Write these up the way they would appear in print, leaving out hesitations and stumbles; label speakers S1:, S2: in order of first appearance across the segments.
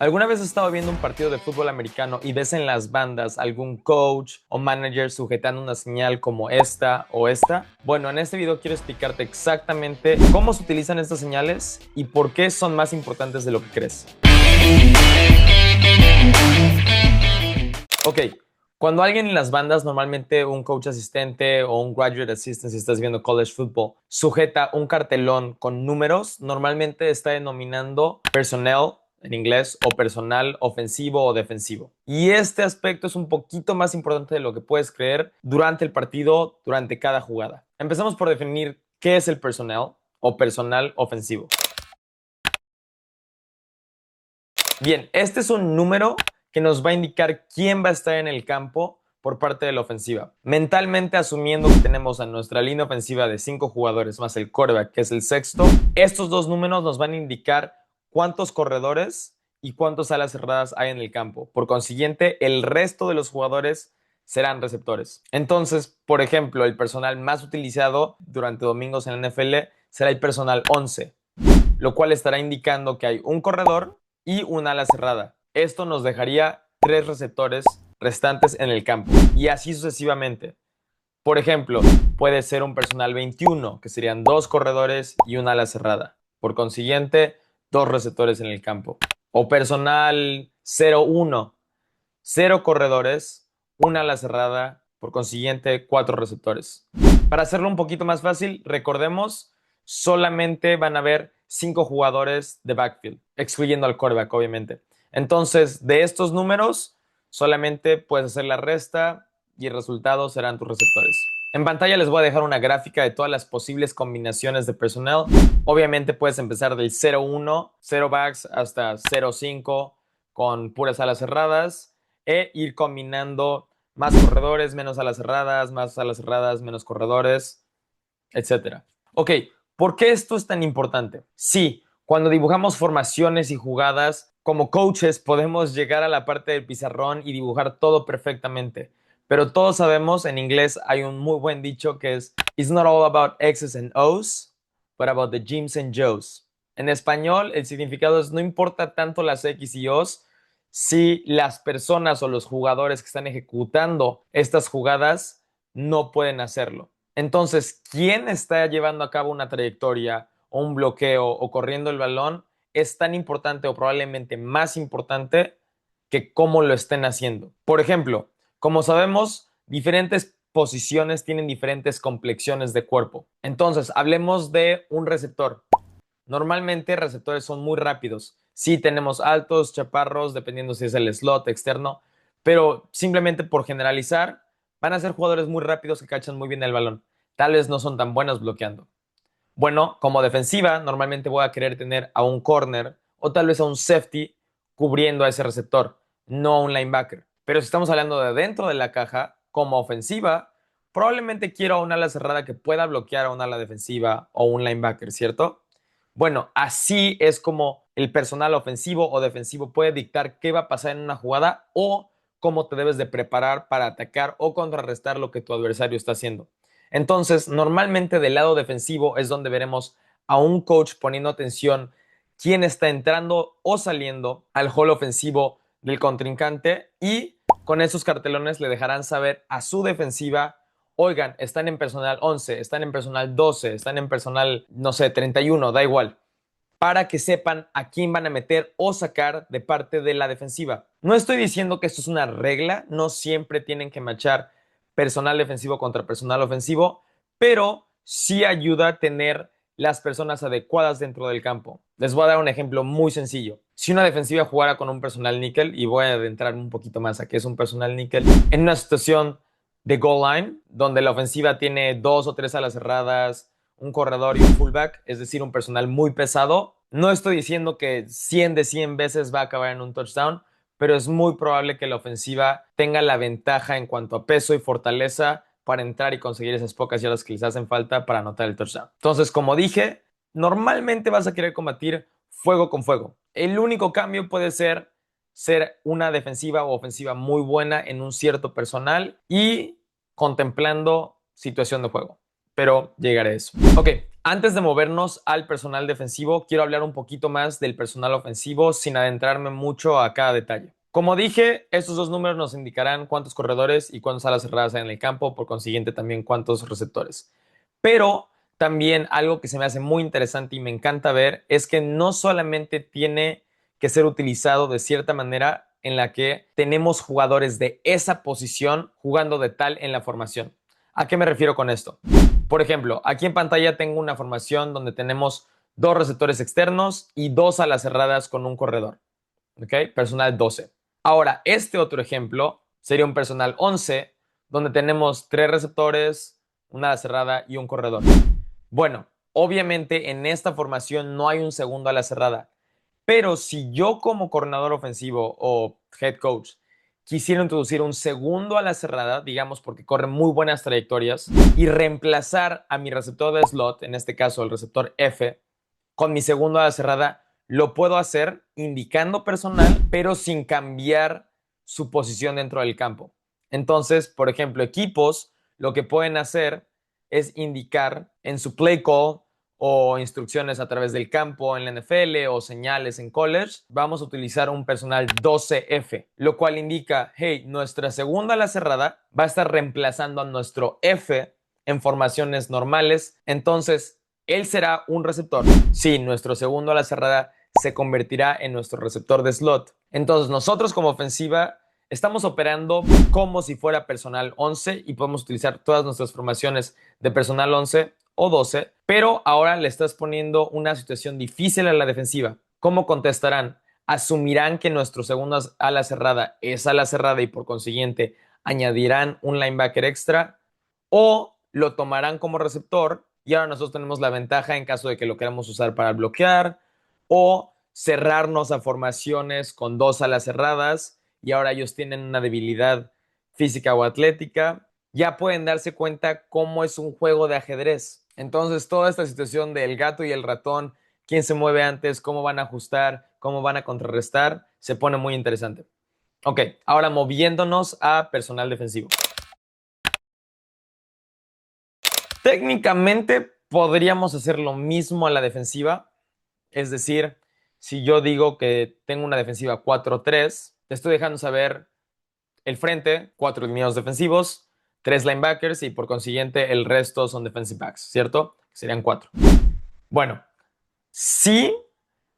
S1: ¿Alguna vez has estado viendo un partido de fútbol americano y ves en las bandas algún coach o manager sujetando una señal como esta o esta? Bueno, en este video quiero explicarte exactamente cómo se utilizan estas señales y por qué son más importantes de lo que crees. Ok, cuando alguien en las bandas, normalmente un coach asistente o un graduate assistant, si estás viendo college football, sujeta un cartelón con números, normalmente está denominando personnel en inglés o personal ofensivo o defensivo. Y este aspecto es un poquito más importante de lo que puedes creer durante el partido, durante cada jugada. Empezamos por definir qué es el personnel o personal ofensivo. Bien, este es un número que nos va a indicar quién va a estar en el campo por parte de la ofensiva. Mentalmente asumiendo que tenemos a nuestra línea ofensiva de 5 jugadores más el quarterback, que es el sexto, estos dos números nos van a indicar cuántos corredores y cuántas alas cerradas hay en el campo. Por consiguiente, el resto de los jugadores serán receptores. Entonces, por ejemplo, el personal más utilizado durante domingos en la NFL será el personal 11, lo cual estará indicando que hay un corredor y un ala cerrada. Esto nos dejaría 3 receptores restantes en el campo y así sucesivamente. Por ejemplo, puede ser un personal 21, que serían 2 corredores y un ala cerrada. Por consiguiente, 2 receptores en el campo. O personal 01, 0 corredores, una ala cerrada, por consiguiente 4 receptores. Para hacerlo un poquito más fácil, recordemos, solamente van a haber 5 jugadores de backfield, excluyendo al quarterback, obviamente. Entonces, de estos números, solamente puedes hacer la resta y el resultado serán tus receptores. En pantalla les voy a dejar una gráfica de todas las posibles combinaciones de personal. Obviamente puedes empezar del 0-1, 0 backs, hasta 0-5 con puras alas cerradas e ir combinando más corredores, menos alas cerradas, más alas cerradas, menos corredores, etcétera. Ok, ¿por qué esto es tan importante? Sí, cuando dibujamos formaciones y jugadas, como coaches podemos llegar a la parte del pizarrón y dibujar todo perfectamente. Pero todos sabemos, en inglés hay un muy buen dicho que es "It's not all about X's and O's, but about the Jims and Joes". En español, el significado es no importa tanto las X y O's, si las personas o los jugadores que están ejecutando estas jugadas no pueden hacerlo. Entonces, ¿quién está llevando a cabo una trayectoria o un bloqueo o corriendo el balón es tan importante o probablemente más importante que cómo lo estén haciendo? Por ejemplo, como sabemos, diferentes posiciones tienen diferentes complexiones de cuerpo. Entonces, hablemos de un receptor. Normalmente receptores son muy rápidos. Sí, tenemos altos, chaparros, dependiendo si es el slot externo, pero simplemente por generalizar, van a ser jugadores muy rápidos que cachan muy bien el balón. Tal vez no son tan buenos bloqueando. Bueno, como defensiva, normalmente voy a querer tener a un corner o tal vez a un safety cubriendo a ese receptor, no a un linebacker. Pero si estamos hablando de dentro de la caja, como ofensiva, probablemente quiero a un ala cerrada que pueda bloquear a un ala defensiva o un linebacker, ¿cierto? Bueno, así es como el personal ofensivo o defensivo puede dictar qué va a pasar en una jugada o cómo te debes de preparar para atacar o contrarrestar lo que tu adversario está haciendo. Entonces, normalmente del lado defensivo es donde veremos a un coach poniendo atención quién está entrando o saliendo al hall ofensivo del contrincante y con esos cartelones le dejarán saber a su defensiva: oigan, están en personal 11, están en personal 12, están en personal, no sé, 31, da igual, para que sepan a quién van a meter o sacar de parte de la defensiva. No estoy diciendo que esto es una regla, no siempre tienen que matchar personal defensivo contra personal ofensivo, pero sí ayuda a tener las personas adecuadas dentro del campo. Les voy a dar un ejemplo muy sencillo. Si una defensiva jugara con un personal níquel, y voy a adentrar un poquito más a qué es un personal níquel, en una situación de goal line, donde la ofensiva tiene 2 o 3 alas cerradas, un corredor y un fullback, es decir, un personal muy pesado. No estoy diciendo que 100 de 100 veces va a acabar en un touchdown, pero es muy probable que la ofensiva tenga la ventaja en cuanto a peso y fortaleza para entrar y conseguir esas pocas yardas que les hacen falta para anotar el touchdown. Entonces, como dije, normalmente vas a querer combatir fuego con fuego. El único cambio puede ser una defensiva o ofensiva muy buena en un cierto personal y contemplando situación de juego. Pero llegaré a eso. Ok, Antes de movernos al personal defensivo, quiero hablar un poquito más del personal ofensivo sin adentrarme mucho a cada detalle. Como dije, estos dos números nos indicarán cuántos corredores y cuántas alas cerradas hay en el campo, por consiguiente también cuántos receptores. Pero también algo que se me hace muy interesante y me encanta ver es que no solamente tiene que ser utilizado de cierta manera en la que tenemos jugadores de esa posición jugando de tal en la formación. ¿A qué me refiero con esto? Por ejemplo, aquí en pantalla tengo una formación donde tenemos dos receptores externos y dos alas cerradas con un corredor. ¿Ok? Personal 12. Ahora, este otro ejemplo sería un personal 11 donde tenemos tres receptores, una ala cerrada y un corredor. Bueno, obviamente en esta formación no hay un segundo ala cerrada, pero si yo como coordinador ofensivo o head coach quisiera introducir un segundo a la cerrada, digamos porque corre muy buenas trayectorias, y reemplazar a mi receptor de slot, en este caso el receptor F, con mi segundo a la cerrada, lo puedo hacer indicando personal, pero sin cambiar su posición dentro del campo. Entonces, por ejemplo, equipos lo que pueden hacer es indicar en su play call o instrucciones a través del campo en la NFL o señales en college, vamos a utilizar un personal 12F, lo cual indica, hey, nuestra segunda ala cerrada va a estar reemplazando a nuestro F en formaciones normales, entonces él será un receptor. Sí, nuestro segundo ala cerrada se convertirá en nuestro receptor de slot. Entonces nosotros como ofensiva estamos operando como si fuera personal 11 y podemos utilizar todas nuestras formaciones de personal 11 o 12, pero ahora le estás poniendo una situación difícil a la defensiva. ¿Cómo contestarán? Asumirán que nuestro segundo ala cerrada es ala cerrada y por consiguiente añadirán un linebacker extra, o lo tomarán como receptor y ahora nosotros tenemos la ventaja en caso de que lo queramos usar para bloquear o cerrarnos a formaciones con dos alas cerradas y ahora ellos tienen una debilidad física o atlética. Ya pueden darse cuenta cómo es un juego de ajedrez. Entonces, toda esta situación del gato y el ratón, quién se mueve antes, cómo van a ajustar, cómo van a contrarrestar, se pone muy interesante. Ok, ahora moviéndonos a personal defensivo. Técnicamente podríamos hacer lo mismo a la defensiva, es decir, si yo digo que tengo una defensiva 4-3, te estoy dejando saber el frente, 4 lineados defensivos, 3 linebackers y por consiguiente el resto son defensive backs, ¿cierto? Serían 4. Bueno, sí,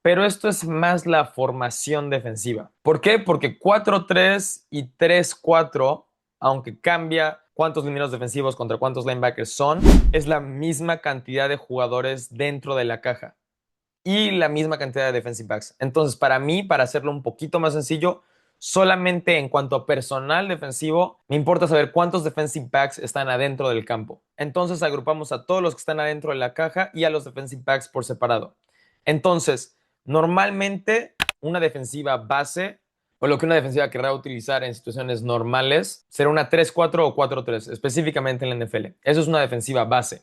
S1: pero esto es más la formación defensiva. ¿Por qué? Porque 4-3 y 3-4, aunque cambia cuántos lineros defensivos contra cuántos linebackers son, es la misma cantidad de jugadores dentro de la caja y la misma cantidad de defensive backs. Entonces, para mí, para hacerlo un poquito más sencillo, solamente en cuanto a personal defensivo, me importa saber cuántos defensive backs están adentro del campo. Entonces, agrupamos a todos los que están adentro de la caja y a los defensive backs por separado. Entonces, normalmente una defensiva base o lo que una defensiva querrá utilizar en situaciones normales será una 3-4 o 4-3, específicamente en la NFL. Eso es una defensiva base.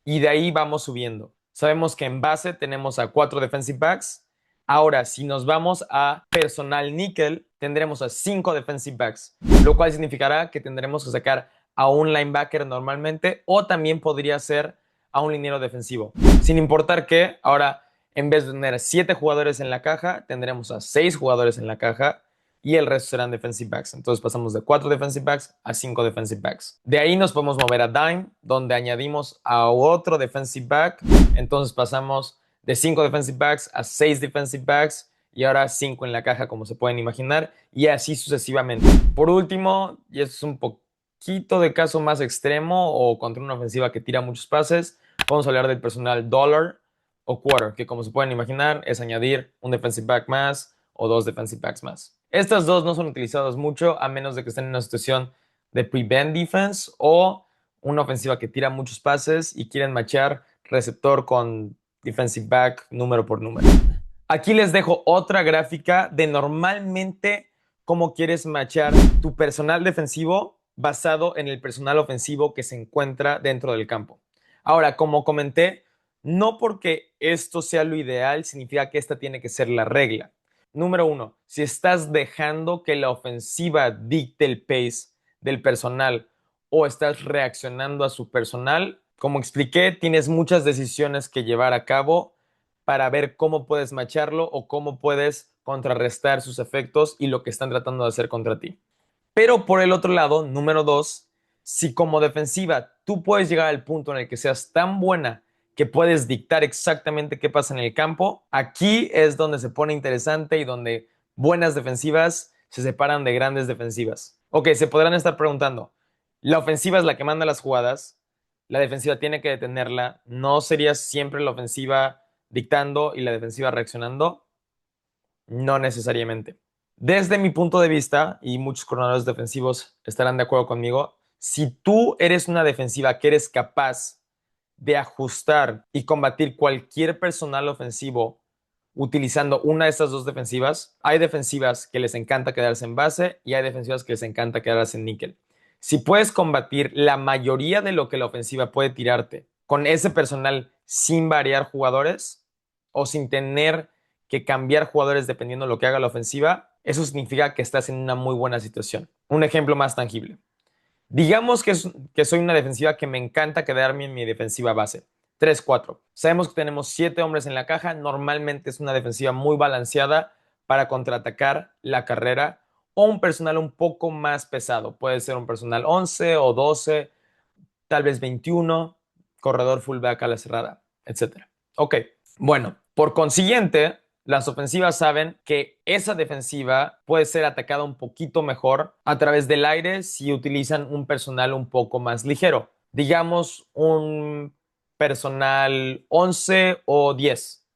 S1: Y de ahí vamos subiendo. Sabemos que en base tenemos a 4 defensive backs. Ahora, si nos vamos a personal níquel, tendremos a 5 defensive backs, lo cual significará que tendremos que sacar a un linebacker normalmente o también podría ser a un liniero defensivo. Sin importar que ahora, en vez de tener 7 jugadores en la caja, tendremos a 6 jugadores en la caja y el resto serán defensive backs. Entonces pasamos de 4 defensive backs a 5 defensive backs. De ahí nos podemos mover a dime, donde añadimos a otro defensive back. Entonces pasamos de 5 defensive backs a 6 defensive backs y ahora 5 en la caja, como se pueden imaginar, y así sucesivamente. Por último, y esto es un poquito de caso más extremo o contra una ofensiva que tira muchos pases, vamos a hablar del personal dollar o quarter, que como se pueden imaginar es añadir un defensive back más o 2 defensive backs más. Estas dos no son utilizadas mucho a menos de que estén en una situación de prevent defense o una ofensiva que tira muchos pases y quieren matchar receptor con defensive back número por número. Aquí les dejo otra gráfica de normalmente cómo quieres matchar tu personal defensivo basado en el personal ofensivo que se encuentra dentro del campo. Ahora, como comenté, no porque esto sea lo ideal significa que esta tiene que ser la regla. Número uno, si estás dejando que la ofensiva dicte el pace del personal o estás reaccionando a su personal, Como expliqué, tienes muchas decisiones que llevar a cabo para ver cómo puedes macharlo o cómo puedes contrarrestar sus efectos y lo que están tratando de hacer contra ti. Pero por el otro lado, número 2, si como defensiva tú puedes llegar al punto en el que seas tan buena que puedes dictar exactamente qué pasa en el campo, aquí es donde se pone interesante y donde buenas defensivas se separan de grandes defensivas. Ok, se podrán estar preguntando, la ofensiva es la que manda las jugadas, la defensiva tiene que detenerla, ¿no sería siempre la ofensiva dictando y la defensiva reaccionando? No necesariamente. Desde mi punto de vista, y muchos coordinadores defensivos estarán de acuerdo conmigo, si tú eres una defensiva que eres capaz de ajustar y combatir cualquier personal ofensivo utilizando una de estas dos defensivas, hay defensivas que les encanta quedarse en base y hay defensivas que les encanta quedarse en níquel. Si puedes combatir la mayoría de lo que la ofensiva puede tirarte con ese personal sin variar jugadores o sin tener que cambiar jugadores dependiendo de lo que haga la ofensiva, eso significa que estás en una muy buena situación. Un ejemplo más tangible. Digamos que soy una defensiva que me encanta quedarme en mi defensiva base. 3-4. Sabemos que tenemos 7 hombres en la caja. Normalmente es una defensiva muy balanceada para contraatacar la carrera o un personal un poco más pesado. Puede ser un personal 11 o 12, tal vez 21, corredor fullback a la cerrada, etc. Ok, bueno, por consiguiente, las ofensivas saben que esa defensiva puede ser atacada un poquito mejor a través del aire si utilizan un personal un poco más ligero. Digamos un personal 11 o 10.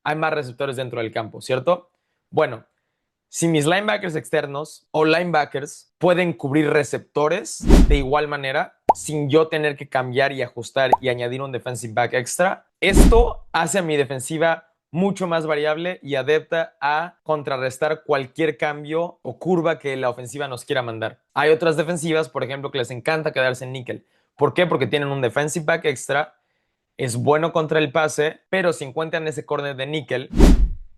S1: Hay más receptores dentro del campo, ¿cierto? Bueno, si mis linebackers externos o linebackers pueden cubrir receptores de igual manera, sin yo tener que cambiar y ajustar y añadir un defensive back extra, esto hace a mi defensiva mucho más variable y adepta a contrarrestar cualquier cambio o curva que la ofensiva nos quiera mandar. Hay otras defensivas, por ejemplo, que les encanta quedarse en níquel. ¿Por qué? Porque tienen un defensive back extra, es bueno contra el pase, pero si encuentran ese corner de níquel,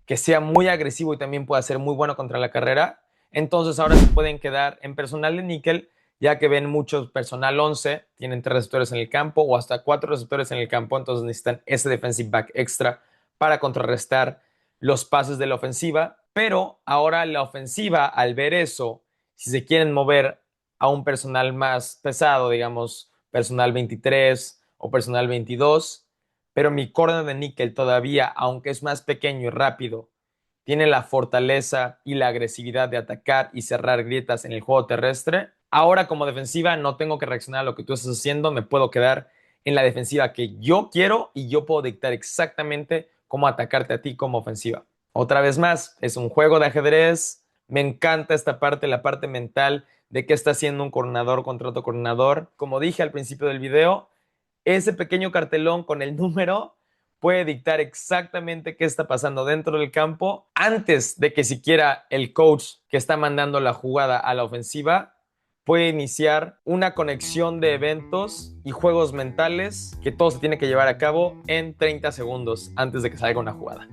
S1: que sea muy agresivo y también pueda ser muy bueno contra la carrera, entonces ahora se pueden quedar en personal de níquel, ya que ven muchos personal 11, tienen 3 receptores en el campo o hasta 4 receptores en el campo, entonces necesitan ese defensive back extra para contrarrestar los pases de la ofensiva. Pero ahora la ofensiva, al ver eso, si se quieren mover a un personal más pesado, digamos personal 23 o personal 22, pero mi corner de níquel todavía, aunque es más pequeño y rápido, tiene la fortaleza y la agresividad de atacar y cerrar grietas en el juego terrestre. Ahora como defensiva no tengo que reaccionar a lo que tú estás haciendo, me puedo quedar en la defensiva que yo quiero y yo puedo dictar exactamente cómo atacarte a ti como ofensiva. Otra vez más, es un juego de ajedrez, me encanta esta parte, la parte mental de qué está haciendo un coordinador contra otro coordinador. Como dije al principio del video, ese pequeño cartelón con el número puede dictar exactamente qué está pasando dentro del campo antes de que siquiera el coach que está mandando la jugada a la ofensiva puede iniciar una conexión de eventos y juegos mentales que todo se tiene que llevar a cabo en 30 segundos antes de que salga una jugada.